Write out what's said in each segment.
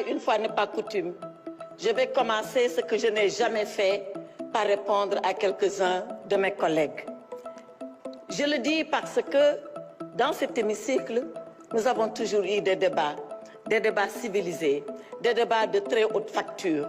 une fois n'est pas coutume, je vais commencer ce que je n'ai jamais fait par répondre à quelques-uns de mes collègues. Je le dis parce que dans cet hémicycle, nous avons toujours eu des débats civilisés, des débats de très haute facture.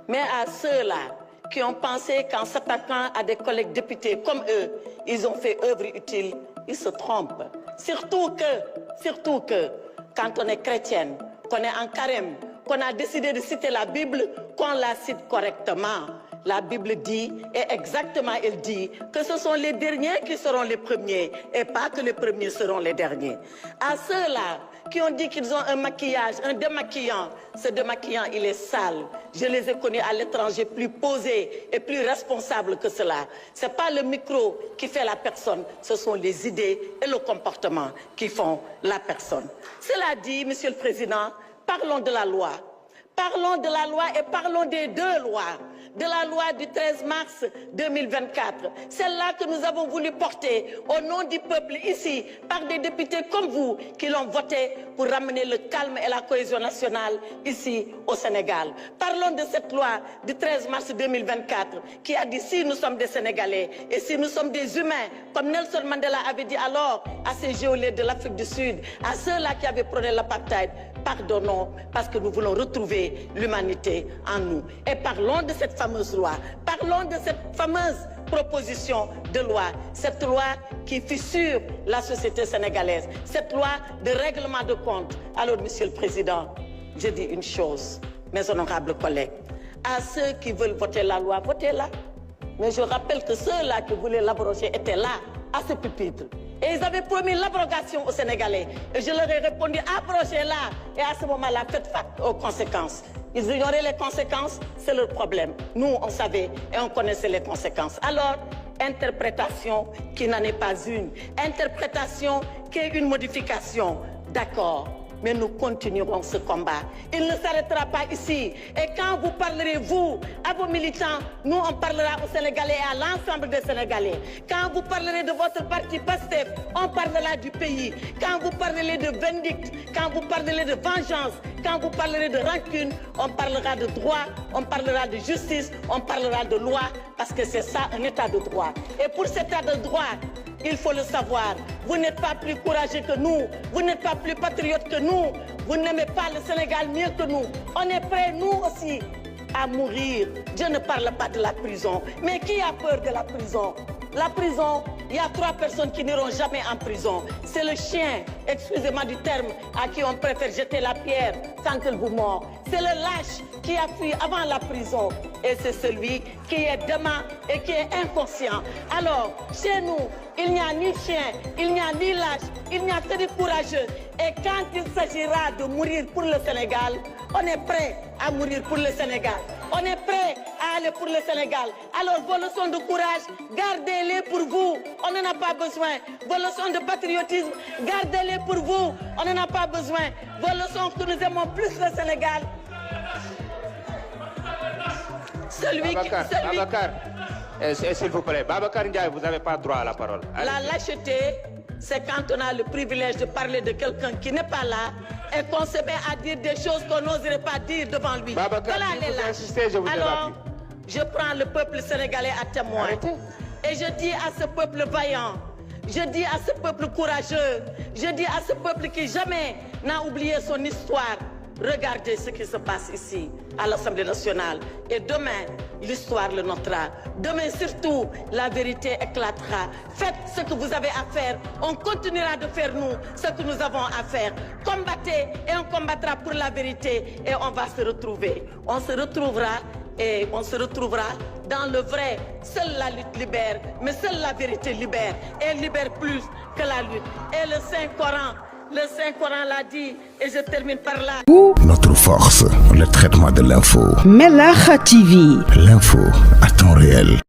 Mais à ceux-là qui ont pensé qu'en s'attaquant à des collègues députés comme eux, ils ont fait œuvre utile, ils se trompent. Surtout que, quand on est chrétienne, qu'on est en carême, qu'on a décidé de citer la Bible, qu'on la cite correctement. La Bible dit, et exactement elle dit, que ce sont les derniers qui seront les premiers, et pas que les premiers seront les derniers. À ceux-là qui ont dit qu'ils ont un maquillage, un démaquillant, ce démaquillant, il est sale. Je les ai connus à l'étranger plus posés et plus responsables que cela. Ce n'est pas le micro qui fait la personne, ce sont les idées et le comportement qui font la personne. Cela dit, Monsieur le Président, parlons de la loi. Parlons de la loi et parlons des deux lois. De la loi du 13 mars 2024. Celle-là que nous avons voulu porter au nom du peuple ici, par des députés comme vous, qui l'ont votée pour ramener le calme et la cohésion nationale ici au Sénégal. Parlons de cette loi du 13 mars 2024 qui a dit si nous sommes des Sénégalais et si nous sommes des humains, comme Nelson Mandela avait dit alors à ces géolais de l'Afrique du Sud, à ceux-là qui avaient prôné l'apartheid, pardonnons parce que nous voulons retrouver l'humanité en nous. Et parlons de cette fameuse loi, parlons de cette fameuse proposition de loi, cette loi qui fissure la société sénégalaise, cette loi de règlement de compte. Alors, Monsieur le Président, je dis une chose, mes honorables collègues, à ceux qui veulent voter la loi, votez-la. Mais je rappelle que ceux-là qui voulaient l'abroger étaient là, à ce pupitre. Et ils avaient promis l'abrogation aux Sénégalais. Et je leur ai répondu, abrogez-la. Et à ce moment-là, faites face aux conséquences. Ils ignoraient les conséquences, c'est leur problème. Nous, on savait et on connaissait les conséquences. Alors, interprétation qui n'en est pas une. Interprétation qui est une modification. D'accord. Mais nous continuerons ce combat. Il ne s'arrêtera pas ici. Et quand vous parlerez, vous, à vos militants, nous, on parlera aux Sénégalais et à l'ensemble des Sénégalais. Quand vous parlerez de votre parti PASTEF, on parlera du pays. Quand vous parlerez de vindicte, quand vous parlerez de vengeance, quand vous parlerez de rancune, on parlera de droit, on parlera de justice, on parlera de loi, parce que c'est ça, un état de droit. Et pour cet état de droit, il faut le savoir. Vous n'êtes pas plus courageux que nous. Vous n'êtes pas plus patriote que nous. Vous n'aimez pas le Sénégal mieux que nous. On est prêts, nous aussi, à mourir. Je ne parle pas de la prison. Mais qui a peur de la prison? La prison, il y a 3 personnes qui n'iront jamais en prison. C'est le chien, excusez-moi du terme, à qui on préfère jeter la pierre sans qu'il vous mord. C'est le lâche qui a fui avant la prison. Et c'est celui qui est dément et qui est inconscient. Alors, chez nous, il n'y a ni chien, il n'y a ni lâche, il n'y a que des courageux. Et quand il s'agira de mourir pour le Sénégal, on est prêt à mourir pour le Sénégal. On est prêt à aller pour le Sénégal. Alors, vos leçons de courage, gardez-les pour vous. On n'en a pas besoin. Vos leçons de patriotisme, gardez-les pour vous. On n'en a pas besoin. Vos leçons que nous aimons plus le Sénégal. Babacar, s'il vous plaît. Babacar Ndiaye, vous n'avez pas droit à la parole. La lâcheté, c'est quand on a le privilège de parler de quelqu'un qui n'est pas là et qu'on se met à dire des choses qu'on n'oserait pas dire devant lui. Babacar, voilà si vous insistez, je vous Alors, je prends le peuple sénégalais à témoin. Arrêtez. Et je dis à ce peuple vaillant, je dis à ce peuple courageux, je dis à ce peuple qui jamais n'a oublié son histoire, regardez ce qui se passe ici, à l'Assemblée nationale. Et demain, l'histoire le notera. Demain, surtout, la vérité éclatera. Faites ce que vous avez à faire. On continuera de faire, nous, ce que nous avons à faire. Combattez et on combattra pour la vérité. Et on va se retrouver. On se retrouvera et on se retrouvera dans le vrai. Seule la lutte libère, mais seule la vérité libère. Et libère plus que la lutte. Et le Saint-Coran l'a dit, et je termine par là. Notre force, le traitement de l'info. Melakha TV. L'info à temps réel.